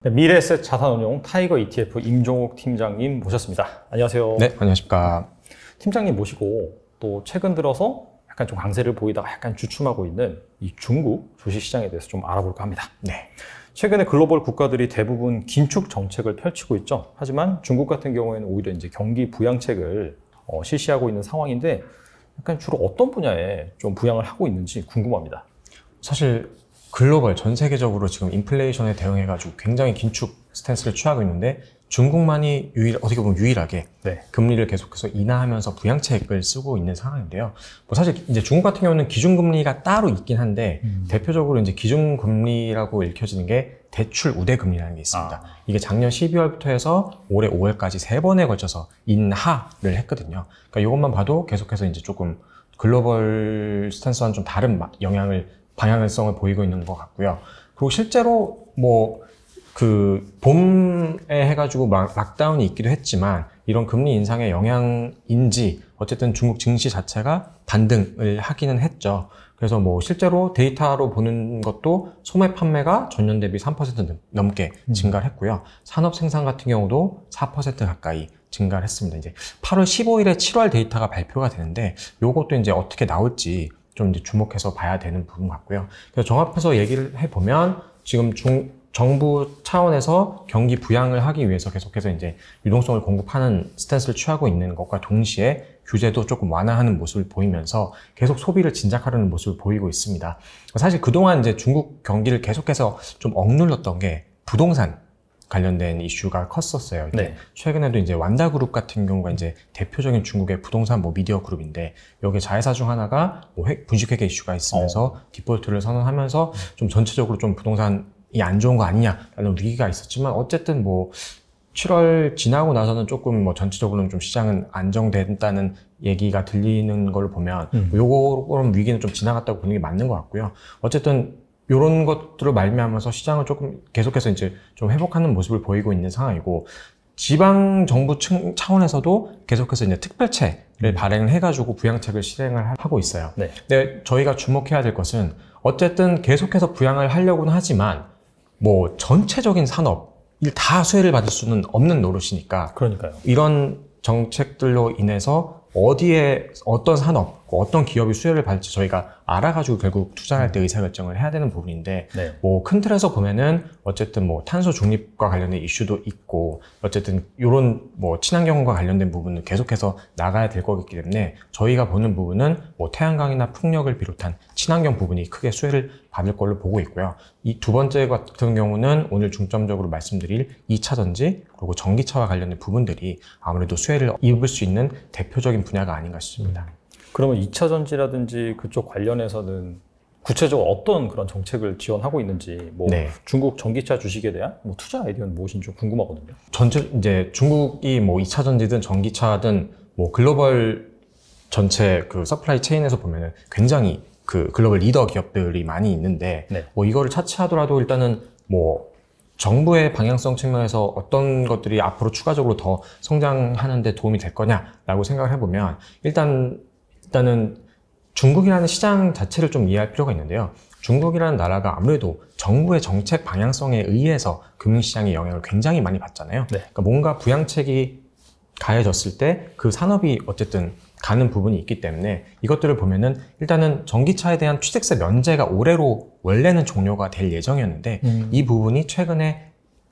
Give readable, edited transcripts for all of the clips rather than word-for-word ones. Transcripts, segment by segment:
네, 미래에셋 자산운용 타이거 ETF 임종욱 팀장님 모셨습니다. 안녕하세요. 네, 안녕하십니까. 팀장님 모시고 또 최근 들어서 약간 좀 강세를 보이다가 약간 주춤하고 있는 이 중국 주식시장에 대해서 좀 알아볼까 합니다. 네. 최근에 글로벌 국가들이 대부분 긴축 정책을 펼치고 있죠. 하지만 중국 같은 경우에는 오히려 이제 경기 부양책을 실시하고 있는 상황인데 약간 주로 어떤 분야에 좀 부양을 하고 있는지 궁금합니다. 사실 글로벌 전 세계적으로 지금 인플레이션에 대응해가지고 굉장히 긴축 스탠스를 취하고 있는데 중국만이 어떻게 보면 유일하게 금리를 계속해서 인하하면서 부양책을 쓰고 있는 상황인데요. 뭐 사실 이제 중국 같은 경우는 기준금리가 따로 있긴 한데 대표적으로 이제 기준금리라고 읽혀지는 게 대출 우대금리라는 게 있습니다. 이게 작년 12월부터 해서 올해 5월까지 3번에 걸쳐서 인하를 했거든요. 그러니까 이것만 봐도 계속해서 이제 조금 글로벌 스탠스와는 좀 다른 방향성을 보이고 있는 것 같고요. 그리고 실제로 봄에 해가지고 락다운이 있기도 했지만 이런 금리 인상의 영향인지 어쨌든 중국 증시 자체가 반등을 하기는 했죠. 그래서 실제로 데이터로 보는 것도 소매 판매가 전년 대비 3% 넘게 증가를 했고요. 산업 생산 같은 경우도 4% 가까이 증가를 했습니다. 이제 8월 15일에 7월 데이터가 발표가 되는데 요것도 이제 어떻게 나올지 좀 이제 주목해서 봐야 되는 부분 같고요. 그래서 종합해서 얘기를 해보면 지금 정부 차원에서 경기 부양을 하기 위해서 계속해서 이제 유동성을 공급하는 스탠스를 취하고 있는 것과 동시에 규제도 조금 완화하는 모습을 보이면서 계속 소비를 진작하려는 모습을 보이고 있습니다. 사실 그동안 이제 중국 경기를 계속해서 좀 억눌렀던 게 부동산 관련된 이슈가 컸었어요. 네. 최근에도 이제 완다그룹 같은 경우가 이제 대표적인 중국의 부동산 미디어 그룹인데 여기 자회사 중 하나가 분식회계 이슈가 있으면서 디폴트를 선언하면서 좀 전체적으로 좀 부동산이 안 좋은 거 아니냐라는 위기가 있었지만 어쨌든 7월 지나고 나서는 조금 전체적으로는 좀 시장은 안정된다는 얘기가 들리는 걸 보면 요런 위기는 좀 지나갔다고 보는 게 맞는 것 같고요. 어쨌든 이런 것들을 말미암아서 시장을 조금 계속해서 이제 좀 회복하는 모습을 보이고 있는 상황이고 지방 정부 차원에서도 계속해서 이제 특별채를 발행을 해가지고 부양책을 실행을 하고 있어요. 네. 근데 저희가 주목해야 될 것은 어쨌든 계속해서 부양을 하려고는 하지만 전체적인 산업이 다 수혜를 받을 수는 없는 노릇이니까. 그러니까요. 이런 정책들로 인해서 어디에 어떤 산업, 어떤 기업이 수혜를 받을지 저희가 알아가지고 결국 투자할 때 의사결정을 해야 되는 부분인데 네. 큰 틀에서 보면은 어쨌든 탄소 중립과 관련된 이슈도 있고 어쨌든 이런 친환경과 관련된 부분은 계속해서 나가야 될 거기 때문에 저희가 보는 부분은 태양광이나 풍력을 비롯한 친환경 부분이 크게 수혜를 받을 걸로 보고 있고요. 이 두 번째 같은 경우는 오늘 중점적으로 말씀드릴 2차 전지 그리고 전기차와 관련된 부분들이 아무래도 수혜를 입을 수 있는 대표적인 분야가 아닌가 싶습니다. 그러면 2차 전지라든지 그쪽 관련해서는 구체적으로 어떤 그런 정책을 지원하고 있는지 네. 중국 전기차 주식에 대한 투자 아이디어는 무엇인지 좀 궁금하거든요. 이제 중국이 2차 전지든 전기차든 글로벌 전체 서플라이 체인에서 보면은 굉장히 글로벌 리더 기업들이 많이 있는데 네. 이거를 차치하더라도 일단은 정부의 방향성 측면에서 어떤 것들이 앞으로 추가적으로 더 성장하는 데 도움이 될 거냐라고 생각을 해보면 일단은 중국이라는 시장 자체를 좀 이해할 필요가 있는데요. 중국이라는 나라가 아무래도 정부의 정책 방향성에 의해서 금융시장의 영향을 굉장히 많이 받잖아요. 네. 그러니까 뭔가 부양책이 가해졌을 때 그 산업이 어쨌든 가는 부분이 있기 때문에 이것들을 보면은 일단은 전기차에 대한 취득세 면제가 올해로 원래는 종료가 될 예정이었는데 이 부분이 최근에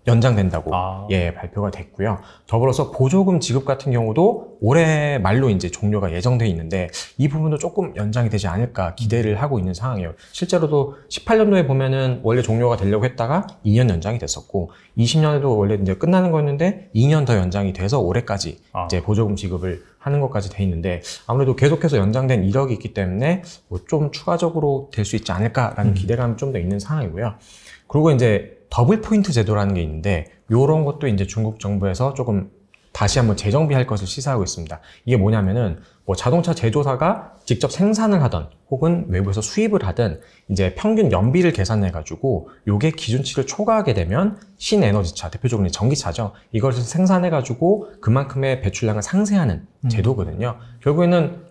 연장된다고 발표가 됐고요. 더불어서 보조금 지급 같은 경우도 올해 말로 이제 종료가 예정돼 있는데 이 부분도 조금 연장이 되지 않을까 기대를 하고 있는 상황이에요. 실제로도 18년도에 보면은 원래 종료가 되려고 했다가 2년 연장이 됐었고 20년에도 원래 이제 끝나는 거였는데 2년 더 연장이 돼서 올해까지 이제 보조금 지급을 하는 것까지 돼 있는데 아무래도 계속해서 연장된 이력이 있기 때문에 좀 추가적으로 될 수 있지 않을까라는 기대감이 좀 더 있는 상황이고요. 그리고 이제 더블 포인트 제도라는 게 있는데 이런 것도 이제 중국 정부에서 조금 다시 한번 재정비할 것을 시사하고 있습니다. 이게 뭐냐면은 자동차 제조사가 직접 생산을 하던 혹은 외부에서 수입을 하든 이제 평균 연비를 계산해 가지고 요게 기준치를 초과하게 되면 신에너지차, 대표적으로 전기차죠. 이것을 생산해 가지고 그만큼의 배출량을 상쇄하는 제도거든요. 결국에는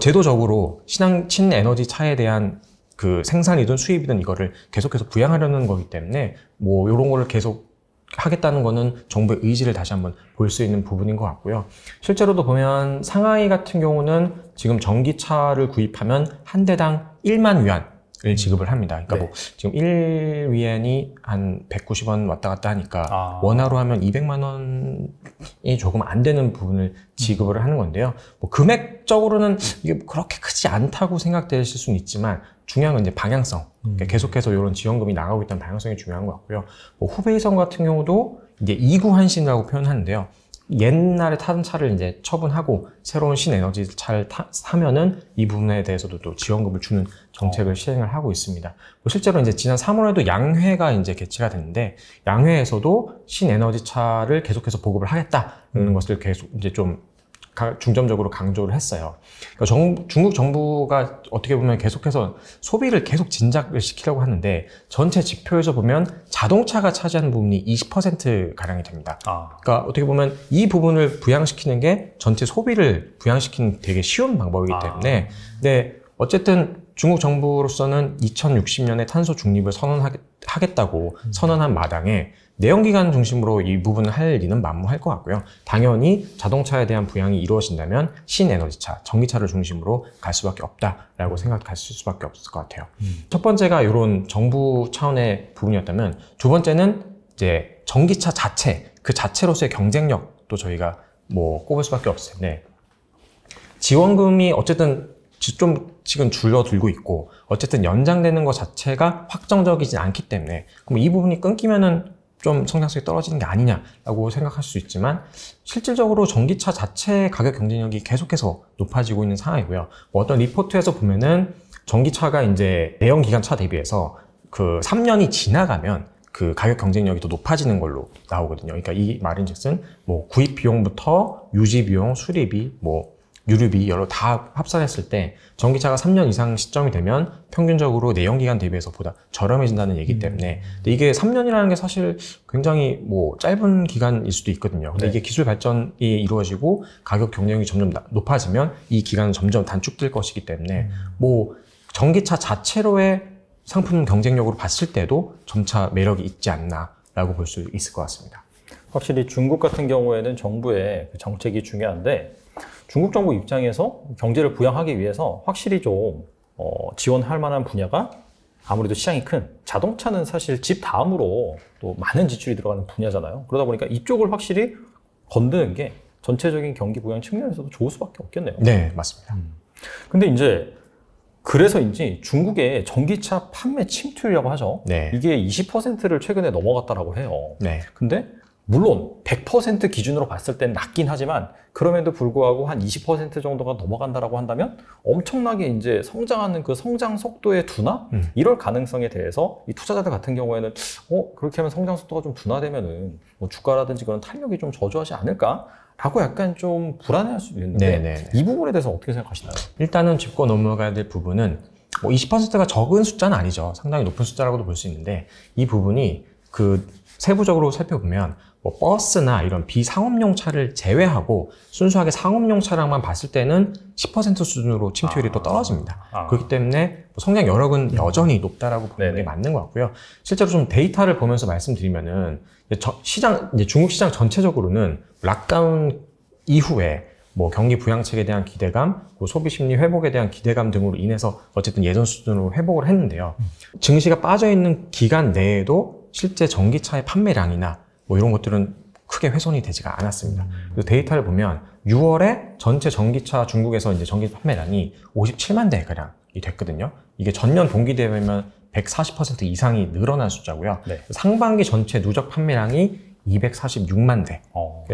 제도적으로 신에너지 차에 대한 그 생산이든 수입이든 이거를 계속해서 부양하려는 거기 때문에 뭐 이런 거를 계속 하겠다는 거는 정부의 의지를 다시 한번 볼 수 있는 부분인 것 같고요. 실제로도 보면 상하이 같은 경우는 지금 전기차를 구입하면 한 대당 1만 위안을 지급을 합니다. 그러니까 네. 뭐 지금 1위안이 한 190원 왔다 갔다 하니까 원화로 하면 200만 원이 조금 안 되는 부분을 지급을 하는 건데요. 뭐 금액적으로는 이게 그렇게 크지 않다고 생각되실 수는 있지만 중요한 건 이제 방향성. 그러니까 계속해서 이런 지원금이 나가고 있다는 방향성이 중요한 것 같고요. 뭐 후베이성 같은 경우도 이제 이구환신이라고 표현하는데요. 옛날에 타던 차를 이제 처분하고 새로운 신에너지 차를 사면은 이 부분에 대해서도 또 지원금을 주는 정책을 시행을 하고 있습니다. 뭐 실제로 이제 지난 3월에도 양회가 이제 개최가 됐는데 양회에서도 신에너지 차를 계속해서 보급을 하겠다는 것을 계속 이제 좀 중점적으로 강조를 했어요. 그러니까 중국 정부가 어떻게 보면 계속해서 소비를 계속 진작을 시키려고 하는데 전체 지표에서 보면 자동차가 차지하는 부분이 20%가량이 됩니다. 그러니까 어떻게 보면 이 부분을 부양시키는 게 전체 소비를 부양시키는 되게 쉬운 방법이기 때문에 근데 어쨌든 중국 정부로서는 2060년에 탄소 중립을 선언하겠다고 선언한 마당에 내연기관 중심으로 이 부분을 할 리는 만무할 것 같고요. 당연히 자동차에 대한 부양이 이루어진다면 신에너지차, 전기차를 중심으로 갈 수밖에 없다라고 생각하실 수밖에 없을 것 같아요. 첫 번째가 이런 정부 차원의 부분이었다면 두 번째는 이제 전기차 자체, 그 자체로서의 경쟁력도 저희가 뭐 꼽을 수밖에 없을 텐데 지원금이 어쨌든 좀 지금 줄어들고 있고 어쨌든 연장되는 것 자체가 확정적이지 않기 때문에 그럼 이 부분이 끊기면은 좀 성장성이 떨어지는 게 아니냐라고 생각할 수 있지만 실질적으로 전기차 자체 가격 경쟁력이 계속해서 높아지고 있는 상황이고요. 뭐 어떤 리포트에서 보면은 전기차가 이제 내연기관차 대비해서 그 3년이 지나가면 그 가격 경쟁력이 더 높아지는 걸로 나오거든요. 그러니까 이 말인즉슨 뭐 구입 비용부터 유지 비용, 수리비, 뭐 유류비 여러 다 합산했을 때 전기차가 3년 이상 시점이 되면 평균적으로 내연기관 대비해서 보다 저렴해진다는 얘기 때문에 근데 이게 3년이라는 게 사실 굉장히 뭐 짧은 기간일 수도 있거든요. 근데 이게 기술 발전이 이루어지고 가격 경쟁력이 점점 높아지면 이 기간은 점점 단축될 것이기 때문에 뭐 전기차 자체로의 상품 경쟁력으로 봤을 때도 점차 매력이 있지 않나라고 볼 수 있을 것 같습니다. 확실히 중국 같은 경우에는 정부의 정책이 중요한데 중국 정부 입장에서 경제를 부양하기 위해서 확실히 좀 지원할 만한 분야가 아무래도 시장이 큰 자동차는 사실 집 다음으로 또 많은 지출이 들어가는 분야잖아요. 그러다 보니까 이쪽을 확실히 건드는 게 전체적인 경기 부양 측면에서도 좋을 수밖에 없겠네요. 네, 맞습니다. 근데 이제 그래서인지 중국의 전기차 판매 침투율이라고 하죠. 네. 이게 20%를 최근에 넘어갔다라고 해요. 네. 근데 물론 100% 기준으로 봤을 땐 낮긴 하지만 그럼에도 불구하고 한 20% 정도가 넘어간다라고 한다면 엄청나게 이제 성장하는 그 성장 속도의 둔화? 이럴 가능성에 대해서 이 투자자들 같은 경우에는 그렇게 하면 성장 속도가 좀 둔화되면은 뭐 주가라든지 그런 탄력이 좀 저조하지 않을까? 라고 약간 좀 불안해할 수도 있는데 네네. 이 부분에 대해서 어떻게 생각하시나요? 일단은 짚고 넘어가야 될 부분은 뭐 20%가 적은 숫자는 아니죠. 상당히 높은 숫자라고도 볼 수 있는데 이 부분이 그 세부적으로 살펴보면 뭐 버스나 이런 비상업용 차를 제외하고 순수하게 상업용 차량만 봤을 때는 10% 수준으로 침투율이 또 떨어집니다. 그렇기 때문에 뭐 성장 여력은 여전히 높다라고 보는 게 맞는 것 같고요. 실제로 좀 데이터를 보면서 말씀드리면은 이제 중국 시장 전체적으로는 락다운 이후에 뭐 경기 부양책에 대한 기대감, 소비 심리 회복에 대한 기대감 등으로 인해서 어쨌든 예전 수준으로 회복을 했는데요. 증시가 빠져있는 기간 내에도 실제 전기차의 판매량이나 뭐 이런 것들은 크게 훼손이 되지가 않았습니다. 그래서 데이터를 보면 6월에 전체 전기차 중국에서 이제 전기 판매량이 57만 대가량이 됐거든요. 이게 전년 동기 대비면 140% 이상이 늘어난 숫자고요. 네. 상반기 전체 누적 판매량이 246만 대.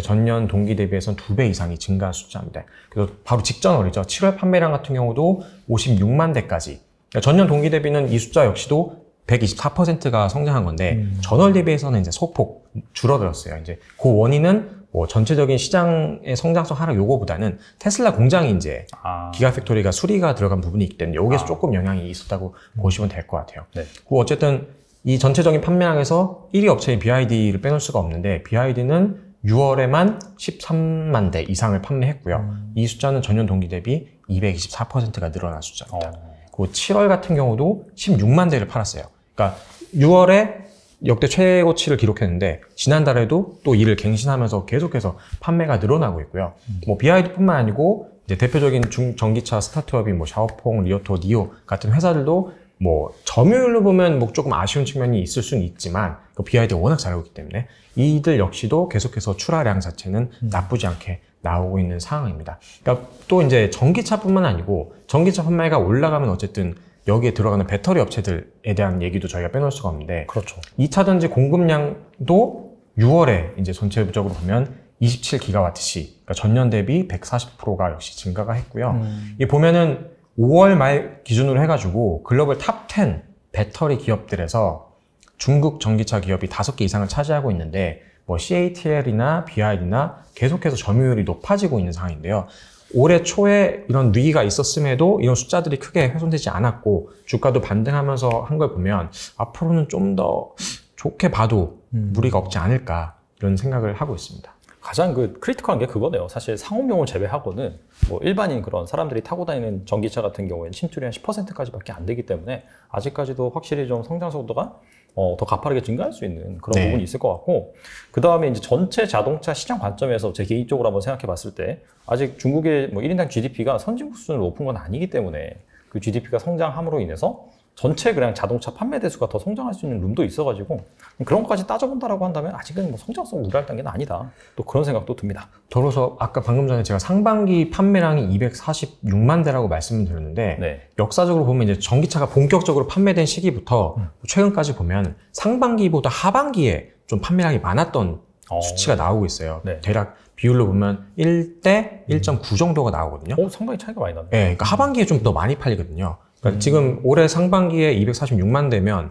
전년 동기 대비해서는 2배 이상이 증가한 숫자입니다. 그래서 바로 직전월이죠. 7월 판매량 같은 경우도 56만 대까지. 그러니까 전년 동기 대비는 이 숫자 역시도 124%가 성장한 건데 전월 대비해서는 이제 소폭 줄어들었어요. 이제 그 원인은 뭐 전체적인 시장의 성장성 하락 요거보다는 테슬라 공장이 이제 기가팩토리가 수리가 들어간 부분이 있기 때문에 여기서 조금 영향이 있었다고 보시면 될 것 같아요. 네. 그리고 어쨌든 이 전체적인 판매량에서 1위 업체인 BYD를 빼놓을 수가 없는데 BYD는 6월에만 13만 대 이상을 판매했고요. 이 숫자는 전년 동기 대비 224%가 늘어난 숫자입니다. 그리고 7월 같은 경우도 16만 대를 팔았어요. 그러니까 6월에 역대 최고치를 기록했는데 지난달에도 또 이를 갱신하면서 계속해서 판매가 늘어나고 있고요. 뭐 BYD뿐만 아니고 이제 대표적인 전기차 스타트업인 뭐 샤오퐁, 리오토, 니오 같은 회사들도 뭐 점유율로 보면 뭐 조금 아쉬운 측면이 있을 수는 있지만 그 BYD가 워낙 잘하고 있기 때문에 이들 역시도 계속해서 출하량 자체는 나쁘지 않게 나오고 있는 상황입니다. 그러니까 또 이제 전기차뿐만 아니고 전기차 판매가 올라가면 어쨌든 여기에 들어가는 배터리 업체들에 대한 얘기도 저희가 빼놓을 수가 없는데 그렇죠. 2차전지 공급량도 6월에 이제 전체적으로 보면 27기가와트시, 그러니까 전년 대비 140%가 역시 증가가 했고요. 이 보면은 5월 말 기준으로 해가지고 글로벌 탑 10 배터리 기업들에서 중국 전기차 기업이 5개 이상을 차지하고 있는데 뭐 CATL이나 BYD나 계속해서 점유율이 높아지고 있는 상황인데요. 올해 초에 이런 위기가 있었음에도 이런 숫자들이 크게 훼손되지 않았고 주가도 반등하면서 한 걸 보면 앞으로는 좀 더 좋게 봐도 무리가 없지 않을까 이런 생각을 하고 있습니다. 가장 그 크리티컬한 게 그거네요. 사실 상업용을 제외하고는 뭐 일반인 그런 사람들이 타고 다니는 전기차 같은 경우에는 침투율이 한 10%까지밖에 안 되기 때문에 아직까지도 확실히 좀 성장 속도가 더 가파르게 증가할 수 있는 그런 네. 부분이 있을 것 같고, 그 다음에 이제 전체 자동차 시장 관점에서 제 개인적으로 한번 생각해 봤을 때 아직 중국의 뭐 1인당 GDP가 선진국 수준으로 높은 건 아니기 때문에 그 GDP가 성장함으로 인해서 전체 그냥 자동차 판매 대수가 더 성장할 수 있는 룸도 있어가지고 그런 것까지 따져본다라고 한다면 아직은 뭐 성장성 우려할 단계는 아니다. 또 그런 생각도 듭니다. 더불어서 아까 방금 전에 제가 상반기 판매량이 246만 대라고 말씀을 드렸는데 네. 역사적으로 보면 이제 전기차가 본격적으로 판매된 시기부터 최근까지 보면 상반기보다 하반기에 좀 판매량이 많았던 수치가 나오고 있어요. 네. 대략 비율로 보면 1대 1.9 정도가 나오거든요. 상당히 차이가 많이 나네. 네, 그러니까 하반기에 좀 더 많이 팔리거든요. 그러니까 지금 올해 상반기에 246만 대면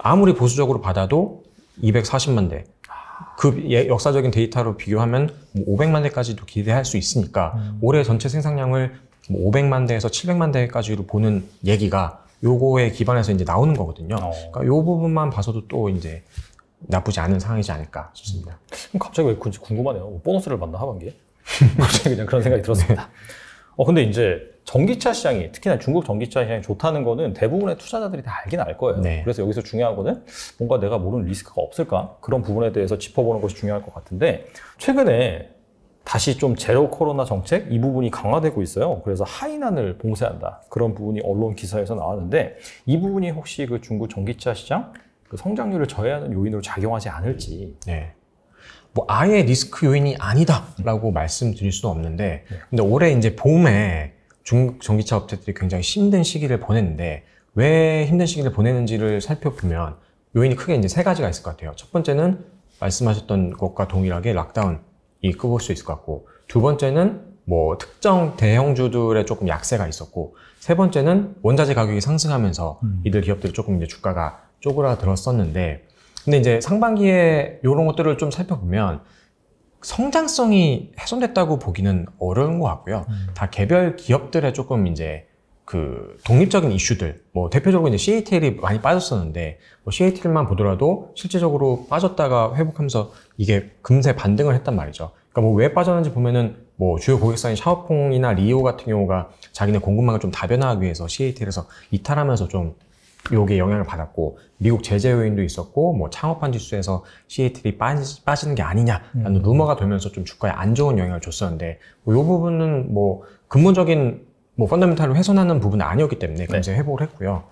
아무리 보수적으로 받아도 240만 대. 그 역사적인 데이터로 비교하면 뭐 500만 대까지도 기대할 수 있으니까 올해 전체 생산량을 뭐 500만 대에서 700만 대까지로 보는 얘기가 요거에 기반해서 이제 나오는 거거든요. 그러니까 요 부분만 봐서도 또 이제 나쁘지 않은 상황이지 않을까 싶습니다. 그럼 갑자기 왜 그런지 궁금하네요. 뭐 보너스를 받나 하반기에? 갑자기 그냥 그런 생각이 들었습니다. 근데 이제 전기차 시장이, 특히나 중국 전기차 시장이 좋다는 거는 대부분의 투자자들이 다 알긴 알 거예요. 네. 그래서 여기서 중요한 거는 뭔가 내가 모르는 리스크가 없을까? 그런 부분에 대해서 짚어보는 것이 중요할 것 같은데, 최근에 다시 좀 제로 코로나 정책 이 부분이 강화되고 있어요. 그래서 하이난을 봉쇄한다. 그런 부분이 언론 기사에서 나왔는데, 이 부분이 혹시 그 중국 전기차 시장 그 성장률을 저해하는 요인으로 작용하지 않을지. 네. 뭐 아예 리스크 요인이 아니다라고 말씀드릴 수는 없는데, 근데 올해 이제 봄에 중국 전기차 업체들이 굉장히 힘든 시기를 보냈는데 왜 힘든 시기를 보내는지를 살펴보면 요인이 크게 이제 세 가지가 있을 것 같아요. 첫 번째는 말씀하셨던 것과 동일하게 락다운이 끄볼 수 있을 것 같고, 두 번째는 뭐 특정 대형주들의 조금 약세가 있었고, 세 번째는 원자재 가격이 상승하면서 이들 기업들이 조금 이제 주가가 쪼그라들었었는데, 근데 이제 상반기에 이런 것들을 좀 살펴보면 성장성이 훼손됐다고 보기는 어려운 것 같고요. 다 개별 기업들의 조금 이제 그 독립적인 이슈들, 뭐 대표적으로 이제 CATL이 많이 빠졌었는데, 뭐 CATL만 보더라도 실질적으로 빠졌다가 회복하면서 이게 금세 반등을 했단 말이죠. 그러니까 뭐 왜 빠졌는지 보면은 뭐 주요 고객사인 샤오퐁이나 리오 같은 경우가 자기네 공급망을 좀 다변화하기 위해서 CATL에서 이탈하면서 좀 요게 영향을 받았고, 미국 제재 요인도 있었고, 뭐 창업한 지수에서 CATL이 빠지는 게 아니냐라는 루머가 돌면서 좀 주가에 안 좋은 영향을 줬었는데, 뭐 요 부분은 뭐 근본적인 뭐 펀더멘탈을 훼손하는 부분은 아니었기 때문에 금세 회복을 했고요.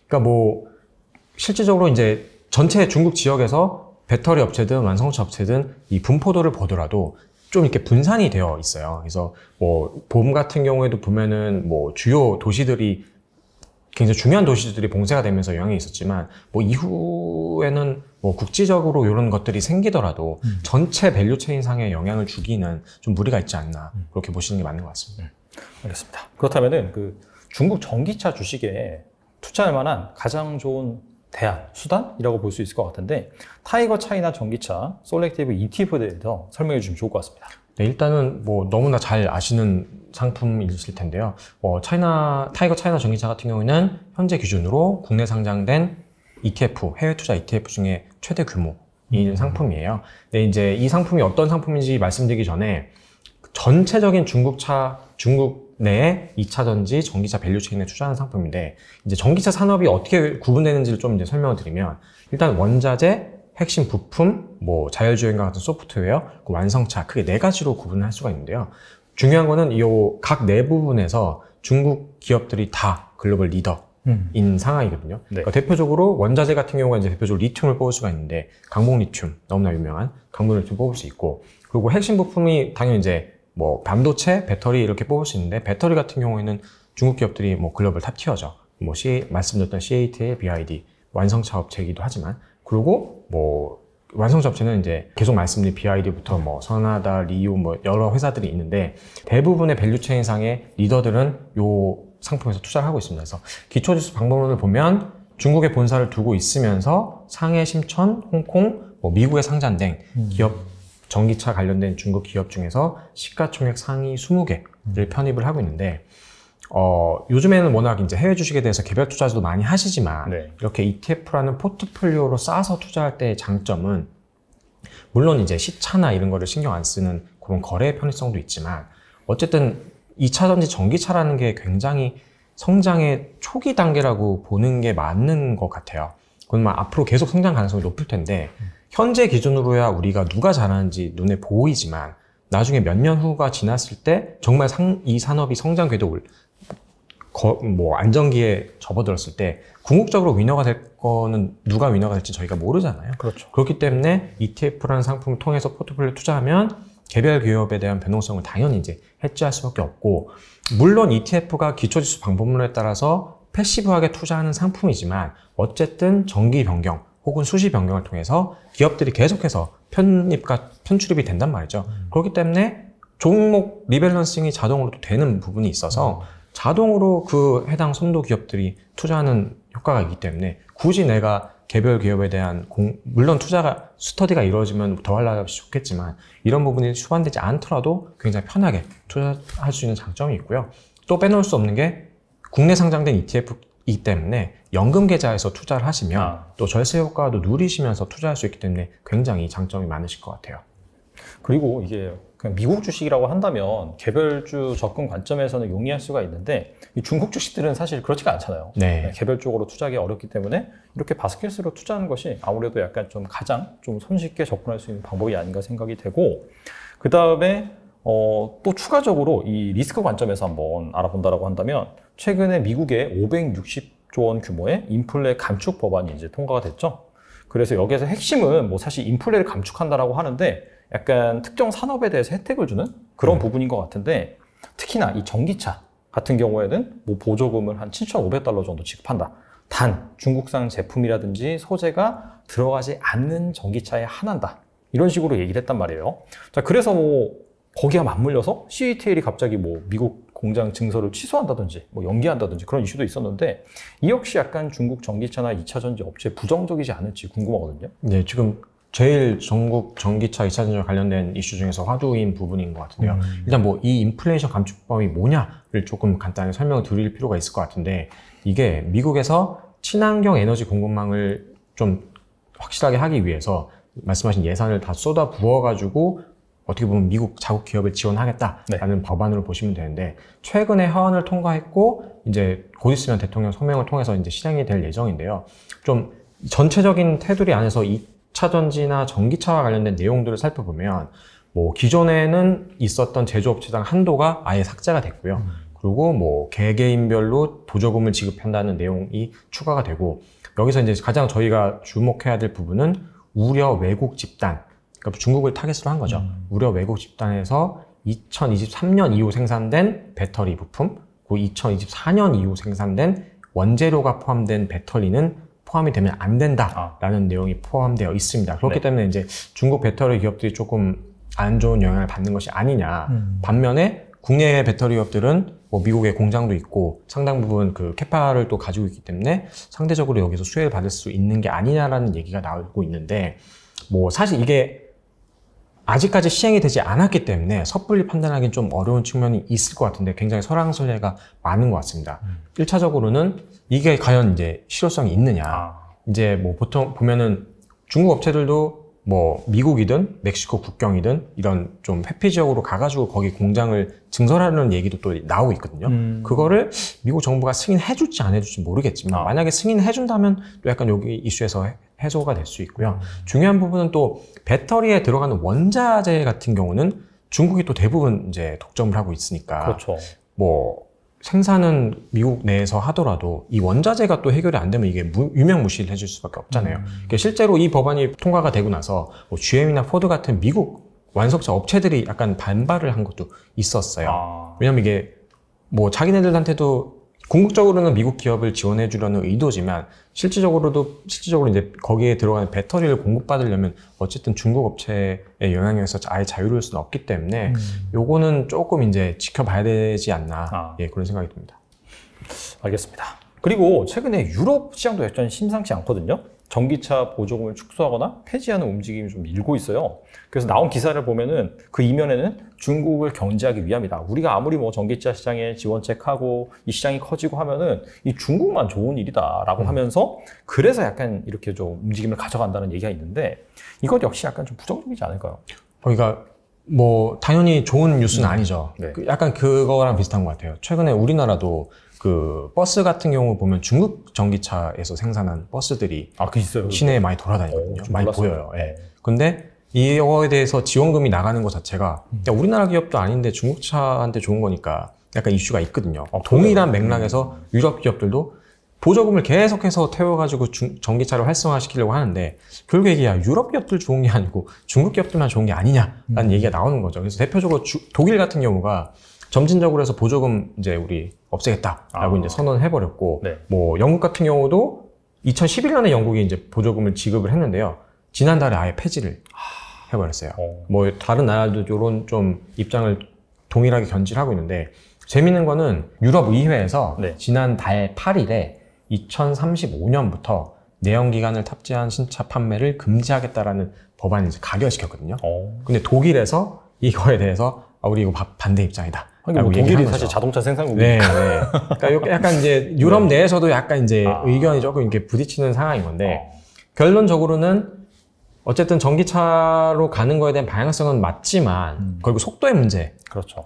그러니까 뭐 실질적으로 이제 전체 중국 지역에서 배터리 업체든 완성차 업체든 이 분포도를 보더라도 좀 이렇게 분산이 되어 있어요. 그래서 뭐 봄 같은 경우에도 보면은 뭐 주요 도시들이 굉장히 중요한 도시들이 봉쇄가 되면서 영향이 있었지만, 뭐 이후에는 뭐 국지적으로 이런 것들이 생기더라도 전체 밸류체인 상에 영향을 주기는 좀 무리가 있지 않나, 그렇게 보시는 게 맞는 것 같습니다. 알겠습니다. 그렇다면은 그 중국 전기차 주식에 투자할 만한 가장 좋은 대안, 수단이라고 볼 수 있을 것 같은데, 타이거 차이나 전기차 솔렉티브 ETF에 대해서 설명해 주시면 좋을 것 같습니다. 네, 일단은 뭐 너무나 잘 아시는 상품이실 텐데요. 타이거 차이나 전기차 같은 경우에는 현재 기준으로 국내 상장된 ETF, 해외 투자 ETF 중에 최대 규모인 상품이에요. 네, 이제 이 상품이 어떤 상품인지 말씀드리기 전에 전체적인 중국 내에 2차 전지, 전기차 밸류체인에 투자하는 상품인데, 이제 전기차 산업이 어떻게 구분되는지를 좀 이제 설명을 드리면, 일단 원자재, 핵심 부품, 뭐 자율주행과 같은 소프트웨어, 그 완성차, 크게 4가지로 구분을 할 수가 있는데요. 중요한 거는 이 각 네 부분에서 중국 기업들이 다 글로벌 리더인 상황이거든요. 네. 그러니까 대표적으로 원자재 같은 경우가 이제 대표적으로 리튬을 뽑을 수가 있는데, 강봉 리튬, 너무나 유명한 강봉 리튬 뽑을 수 있고, 그리고 핵심 부품이 당연히 이제 뭐 반도체, 배터리 이렇게 뽑을 수 있는데, 배터리 같은 경우에는 중국 기업들이 뭐 글로벌 탑티어죠. 뭐 말씀드렸던 CATL, BYD 완성차 업체이기도 하지만, 그리고 뭐 완성차 업체는 이제 계속 말씀드린 BYD부터 뭐 선하다, 리오 뭐 여러 회사들이 있는데, 대부분의 밸류체인상의 리더들은 요 상품에서 투자를 하고 있습니다. 그래서 기초지수 방법론을 보면 중국에 본사를 두고 있으면서 상해, 심천, 홍콩, 뭐 미국에 상장된 기업, 전기차 관련된 중국 기업 중에서 시가총액 상위 20개를 편입을 하고 있는데, 요즘에는 워낙 이제 해외 주식에 대해서 개별 투자도 많이 하시지만, 네. 이렇게 ETF라는 포트폴리오로 쌓아서 투자할 때의 장점은, 물론 이제 시차나 이런 거를 신경 안 쓰는 그런 거래의 편의성도 있지만, 어쨌든 2차 전지 전기차라는 게 굉장히 성장의 초기 단계라고 보는 게 맞는 것 같아요. 그건 앞으로 계속 성장 가능성이 높을 텐데, 현재 기준으로야 우리가 누가 잘하는지 눈에 보이지만, 나중에 몇 년 후가 지났을 때 정말 이 산업이 성장 궤도 뭐 안정기에 접어들었을 때 궁극적으로 위너가 될 거는 누가 위너가 될지 저희가 모르잖아요. 그렇죠. 그렇기 때문에 ETF라는 상품을 통해서 포트폴리오 투자하면 개별 기업에 대한 변동성을 당연히 이제 해지할 수밖에 없고, 물론 ETF가 기초지수 방법론에 따라서 패시브하게 투자하는 상품이지만, 어쨌든 정기 변경 혹은 수시 변경을 통해서 기업들이 계속해서 편출입이 된단 말이죠. 그렇기 때문에 종목 리밸런싱이 자동으로 되는 부분이 있어서 자동으로 그 해당 선도 기업들이 투자하는 효과가 있기 때문에, 굳이 내가 개별 기업에 대한 물론 스터디가 이루어지면 더 하려면 좋겠지만, 이런 부분이 수반되지 않더라도 굉장히 편하게 투자할 수 있는 장점이 있고요. 또 빼놓을 수 없는 게 국내 상장된 ETF이기 때문에 연금 계좌에서 투자를 하시면 또 절세 효과도 누리시면서 투자할 수 있기 때문에 굉장히 장점이 많으실 것 같아요. 그리고 이게 그냥 미국 주식이라고 한다면 개별주 접근 관점에서는 용이할 수가 있는데, 이 중국 주식들은 사실 그렇지가 않잖아요. 네. 개별적으로 투자하기 어렵기 때문에 이렇게 바스켓으로 투자하는 것이 아무래도 약간 좀 가장 좀 손쉽게 접근할 수 있는 방법이 아닌가 생각이 되고, 그 다음에 또 추가적으로 이 리스크 관점에서 한번 알아본다라고 한다면, 최근에 미국의 560조 원 규모의 인플레 감축 법안이 이제 통과가 됐죠. 그래서 여기에서 핵심은 뭐 사실 인플레를 감축한다라고 하는데, 약간 특정 산업에 대해서 혜택을 주는 그런 부분인 것 같은데, 특히나 이 전기차 같은 경우에는 뭐 보조금을 한 7,500달러 정도 지급한다. 단 중국산 제품이라든지 소재가 들어가지 않는 전기차에 한한다. 이런 식으로 얘기를 했단 말이에요. 자, 그래서 뭐 거기와 맞물려서 CATL이 갑자기 뭐 미국 공장 증설을 취소한다든지 뭐 연기한다든지 그런 이슈도 있었는데, 이 역시 약간 중국 전기차나 2차 전지 업체에 부정적이지 않을지 궁금하거든요. 네, 지금 제일 전국 전기차 2차 전지와 관련된 이슈 중에서 화두인 부분인 것 같은데요. 일단 뭐 이 인플레이션 감축법이 뭐냐를 조금 간단히 설명을 드릴 필요가 있을 것 같은데, 이게 미국에서 친환경 에너지 공급망을 좀 확실하게 하기 위해서 말씀하신 예산을 다 쏟아 부어가지고 어떻게 보면 미국 자국 기업을 지원하겠다라는 네. 법안으로 보시면 되는데, 최근에 하원을 통과했고 이제 곧 있으면 대통령 서명을 통해서 이제 실행이 될 예정인데요. 좀 전체적인 테두리 안에서 2차 전지나 전기차와 관련된 내용들을 살펴보면, 뭐 기존에는 있었던 제조업체당 한도가 아예 삭제가 됐고요. 그리고 뭐 개개인별로 보조금을 지급한다는 내용이 추가가 되고, 여기서 이제 가장 저희가 주목해야 될 부분은 우려 외국 집단, 그러니까 중국을 타겟으로 한 거죠. 우려 외국 집단에서 2023년 이후 생산된 배터리 부품, 그리고 2024년 이후 생산된 원재료가 포함된 배터리는 포함이 되면 안 된다라는 내용이 포함되어 있습니다. 그렇기 네. 때문에 이제 중국 배터리 기업들이 조금 안 좋은 영향을 받는 것이 아니냐. 반면에 국내 배터리 기업들은 뭐 미국에 공장도 있고 상당 부분 그 캐파를 또 가지고 있기 때문에 상대적으로 여기서 수혜를 받을 수 있는 게 아니냐라는 얘기가 나오고 있는데, 뭐 사실 이게 아직까지 시행이 되지 않았기 때문에 섣불리 판단하기는 좀 어려운 측면이 있을 것 같은데, 굉장히 설왕설래가 많은 것 같습니다. 1차적으로는 이게 과연 이제 실효성이 있느냐. 이제 뭐 보통 보면은 중국 업체들도 뭐 미국이든 멕시코 국경이든 이런 좀 회피 지역으로 가가지고 거기 공장을 증설하는 얘기도 또 나오고 있거든요. 그거를 미국 정부가 승인해줄지 안 해줄지 모르겠지만 만약에 승인해준다면 또 약간 여기 이슈에서 해소가 될 수 있고요. 중요한 부분은 또 배터리에 들어가는 원자재 같은 경우는 중국이 또 대부분 이제 독점을 하고 있으니까 그렇죠. 뭐 생산은 미국 내에서 하더라도 이 원자재가 또 해결이 안 되면 이게 유명무실해질 수밖에 없잖아요. 그러니까 실제로 이 법안이 통과가 되고 나서 뭐 GM이나 포드 같은 미국 완성차 업체들이 약간 반발을 한 것도 있었어요. 왜냐면 이게 뭐 자기네들한테도 궁극적으로는 미국 기업을 지원해 주려는 의도지만 실질적으로 이제 거기에 들어가는 배터리를 공급받으려면 어쨌든 중국 업체의 영향에서 아예 자유로울 수는 없기 때문에 요거는 조금 이제 지켜봐야 되지 않나 예, 그런 생각이 듭니다. 알겠습니다. 그리고 최근에 유럽 시장도 여전히 심상치 않거든요. 전기차 보조금을 축소하거나 폐지하는 움직임이 좀 일고 있어요. 그래서 나온 기사를 보면은 그 이면에는 중국을 견제하기 위함이다. 우리가 아무리 뭐 전기차 시장에 지원책하고 이 시장이 커지고 하면은 이 중국만 좋은 일이다라고 하면서 그래서 약간 이렇게 좀 움직임을 가져간다는 얘기가 있는데 이것 역시 약간 좀 부정적이지 않을까요? 그러니까 뭐 당연히 좋은 뉴스는 아니죠. 네. 약간 그거랑 비슷한 것 같아요. 최근에 우리나라도 그 버스 같은 경우 보면 중국 전기차에서 생산한 버스들이 그 있어요. 시내에 많이 돌아다니거든요. 많이 몰랐어요. 보여요. 예. 근데 이거에 대해서 지원금이 나가는 것 자체가 우리나라 기업도 아닌데 중국 차한테 좋은 거니까 약간 이슈가 있거든요. 동일한 맥락에서 유럽 기업들도 보조금을 계속해서 태워가지고 전기차를 활성화시키려고 하는데 결국에 이게 유럽 기업들 좋은 게 아니고 중국 기업들만 좋은 게 아니냐라는 얘기가 나오는 거죠. 그래서 대표적으로 독일 같은 경우가 점진적으로 해서 보조금 이제 우리 없애겠다라고 이제 선언을 해버렸고, 네. 뭐 영국 같은 경우도 2011년에 영국이 이제 보조금을 지급을 했는데요. 지난달에 아예 폐지를 해버렸어요. 뭐 다른 나라도 이런 좀 입장을 동일하게 견지를 하고 있는데 재밌는 거는 유럽 의회에서 네. 지난달 8일에 2035년부터 내연기관을 탑재한 신차 판매를 금지하겠다라는 법안을 이제 가결시켰거든요. 근데 독일에서 이거에 대해서 우리 이거 반대 입장이다. 뭐 독일이 사실 자동차 생산국이니까. 네, 네. 그러니까 약간 이제 유럽 내에서도 약간 이제 의견이 조금 이렇게 부딪히는 상황인 건데 결론적으로는 어쨌든 전기차로 가는 거에 대한 방향성은 맞지만 결국 속도의 문제도 그렇죠.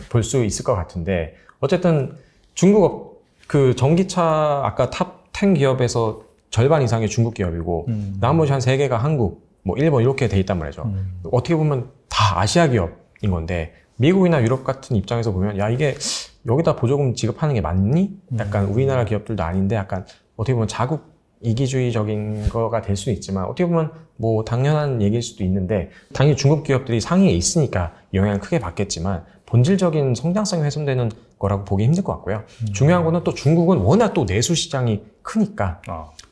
볼 수 있을 것 같은데 어쨌든 중국 그 전기차 아까 탑 10 기업에서 절반 이상이 중국 기업이고 나머지 한 3개가 한국, 뭐 일본 이렇게 돼 있단 말이죠. 어떻게 보면 다 아시아 기업인 건데 미국이나 유럽 같은 입장에서 보면 야 이게 여기다 보조금 지급하는 게 맞니? 약간 우리나라 기업들도 아닌데 약간 어떻게 보면 자국 이기주의적인 거가 될 수는 있지만 어떻게 보면 뭐 당연한 얘기일 수도 있는데 당연히 중국 기업들이 상위에 있으니까 영향을 크게 받겠지만 본질적인 성장성이 훼손되는 거라고 보기 힘들 것 같고요. 중요한 거는 또 중국은 워낙 또 내수 시장이 크니까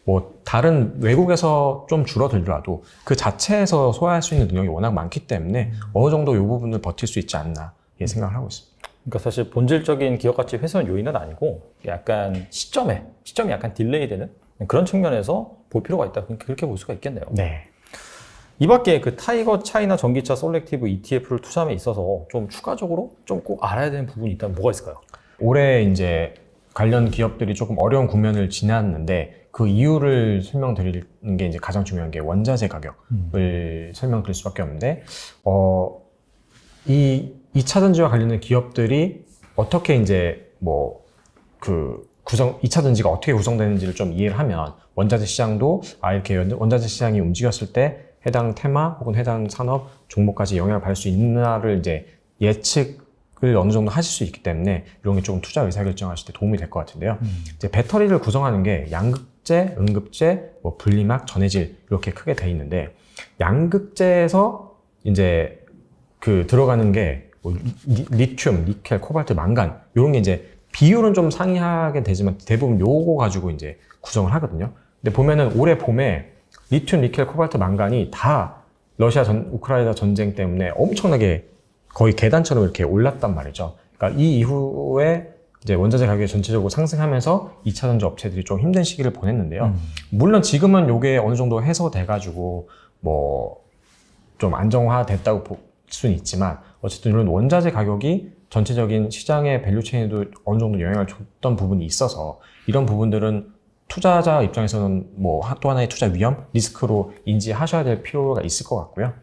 뭐 다른 외국에서 좀 줄어들더라도 그 자체에서 소화할 수 있는 능력이 워낙 많기 때문에 어느 정도 이 부분을 버틸 수 있지 않나 생각을 하고 있습니다. 그러니까 사실 본질적인 기업 가치 훼손 요인은 아니고 약간 시점이 약간 딜레이 되는 그런 측면에서 볼 필요가 있다. 그렇게 볼 수가 있겠네요. 네. 이 밖에 그 타이거 차이나 전기차 셀렉티브 ETF를 투자함에 있어서 좀 추가적으로 좀 꼭 알아야 되는 부분이 있다면 뭐가 있을까요? 올해 이제 관련 기업들이 조금 어려운 국면을 지났는데 그 이유를 설명드리는 게 이제 가장 중요한 게 원자재 가격을 설명드릴 수밖에 없는데 이 2차 전지와 관련된 기업들이 어떻게 이제 뭐 그 2차 전지가 어떻게 구성되는지를 좀 이해를 하면 원자재 시장도 이렇게 원자재 시장이 움직였을 때 해당 테마 혹은 해당 산업 종목까지 영향을 받을 수 있나를 이제 예측을 어느 정도 하실 수 있기 때문에 이런 게 조금 투자 의사결정하실 때 도움이 될 것 같은데요. 이제 배터리를 구성하는 게 양극재, 음극재, 뭐 분리막, 전해질 이렇게 크게 돼 있는데 양극재에서 이제 그 들어가는 게 뭐 리튬, 니켈, 코발트, 망간 이런 게 이제 비율은 좀 상이하게 되지만 대부분 요거 가지고 이제 구성을 하거든요. 근데 보면은 올해 봄에 리튬, 니켈, 코발트, 망간이 다 우크라이나 전쟁 때문에 엄청나게 거의 계단처럼 이렇게 올랐단 말이죠. 그러니까 이 이후에 이제 원자재 가격이 전체적으로 상승하면서 2차 전지 업체들이 좀 힘든 시기를 보냈는데요. 물론 지금은 요게 어느 정도 해소돼가지고 뭐 좀 안정화됐다고 볼 수는 있지만 어쨌든 이런 원자재 가격이 전체적인 시장의 밸류체인에도 어느 정도 영향을 줬던 부분이 있어서 이런 부분들은 투자자 입장에서는 뭐 또 하나의 투자 위험, 리스크로 인지하셔야 될 필요가 있을 것 같고요.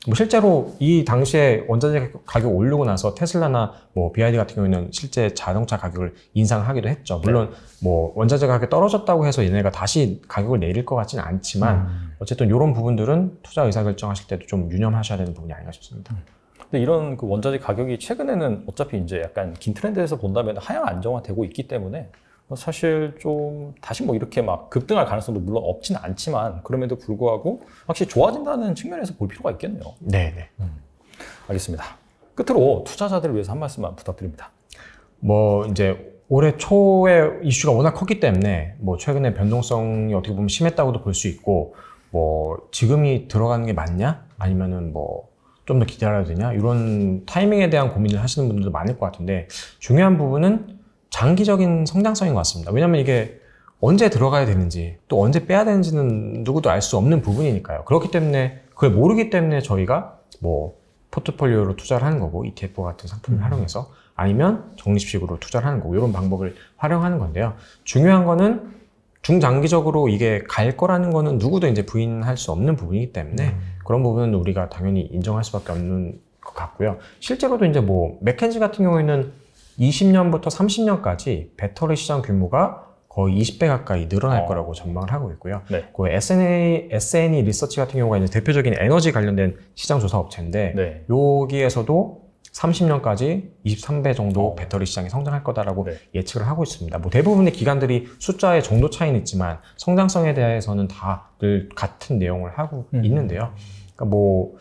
뭐 실제로 이 당시에 원자재 가격 오르고 나서 테슬라나 뭐 BYD 같은 경우에는 실제 자동차 가격을 인상하기도 했죠. 물론 뭐 원자재 가격이 떨어졌다고 해서 얘네가 다시 가격을 내릴 것 같지는 않지만 어쨌든 이런 부분들은 투자 의사 결정하실 때도 좀 유념하셔야 되는 부분이 아닌가 싶습니다. 근데 이런 그 원자재 가격이 최근에는 어차피 이제 약간 긴 트렌드에서 본다면 하향 안정화되고 있기 때문에 사실 좀 다시 뭐 이렇게 막 급등할 가능성도 물론 없지는 않지만 그럼에도 불구하고 확실히 좋아진다는 측면에서 볼 필요가 있겠네요. 네네. 알겠습니다. 끝으로 투자자들을 위해서 한 말씀만 부탁드립니다. 뭐 이제 올해 초에 이슈가 워낙 컸기 때문에 뭐 최근에 변동성이 어떻게 보면 심했다고도 볼 수 있고 뭐 지금이 들어가는 게 맞냐? 아니면은 뭐 좀 더 기다려야 되냐? 이런 타이밍에 대한 고민을 하시는 분들도 많을 것 같은데 중요한 부분은 장기적인 성장성인 것 같습니다. 왜냐하면 이게 언제 들어가야 되는지 또 언제 빼야 되는지는 누구도 알 수 없는 부분이니까요. 그렇기 때문에 그걸 모르기 때문에 저희가 뭐 포트폴리오로 투자를 하는 거고 ETF 같은 상품을 활용해서 아니면 적립식으로 투자를 하는 거고 이런 방법을 활용하는 건데요. 중요한 거는 중장기적으로 이게 갈 거라는 거는 누구도 이제 부인할 수 없는 부분이기 때문에 그런 부분은 우리가 당연히 인정할 수밖에 없는 것 같고요. 실제로도 이제 뭐 맥켄지 같은 경우에는 20년부터 30년까지 배터리 시장 규모가 거의 20배 가까이 늘어날 거라고 전망을 하고 있고요. 네. 그 S&E 리서치 같은 경우가 이제 대표적인 에너지 관련된 시장 조사 업체인데 네. 여기에서도 30년까지 23배 정도 배터리 시장이 성장할 거다라고 네. 예측을 하고 있습니다. 뭐 대부분의 기관들이 숫자의 정도 차이는 있지만 성장성에 대해서는 다 늘 같은 내용을 하고 있는데요. 그러니까 뭐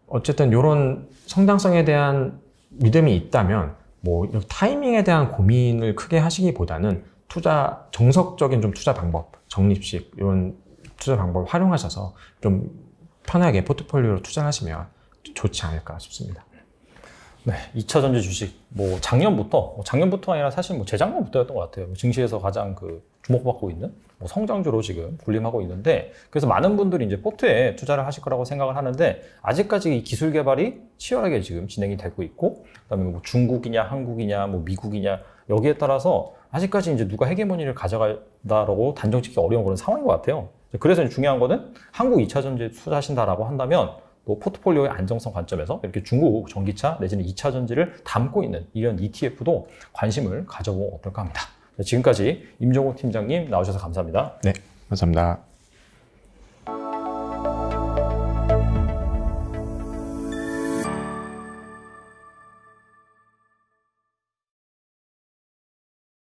어쨌든 이런 성장성에 대한 믿음이 있다면 뭐 타이밍에 대한 고민을 크게 하시기보다는 정석적인 좀 투자 방법, 적립식 이런 투자 방법을 활용하셔서 좀 편하게 포트폴리오로 투자하시면 좋지 않을까 싶습니다. 네, 2차 전지 주식 뭐 작년부터 아니라 사실 뭐 재작년부터였던 것 같아요. 증시에서 가장 그 주목받고 있는 뭐 성장주로 지금 군림하고 있는데 그래서 많은 분들이 이제 포트에 투자를 하실 거라고 생각을 하는데 아직까지 이 기술 개발이 치열하게 지금 진행이 되고 있고 그다음에 뭐 중국이냐 한국이냐 뭐 미국이냐 여기에 따라서 아직까지 이제 누가 헤게모니를 가져간다라고 단정 짓기 어려운 그런 상황인 것 같아요. 그래서 이제 중요한 거는 한국 2차 전지에 투자하신다라고 한다면 또 포트폴리오의 안정성 관점에서 이렇게 중국 전기차 내지는 2차 전지를 담고 있는 이런 ETF도 관심을 가져보면 어떨까 합니다. 지금까지 임종욱 팀장님 나오셔서 감사합니다. 네, 감사합니다.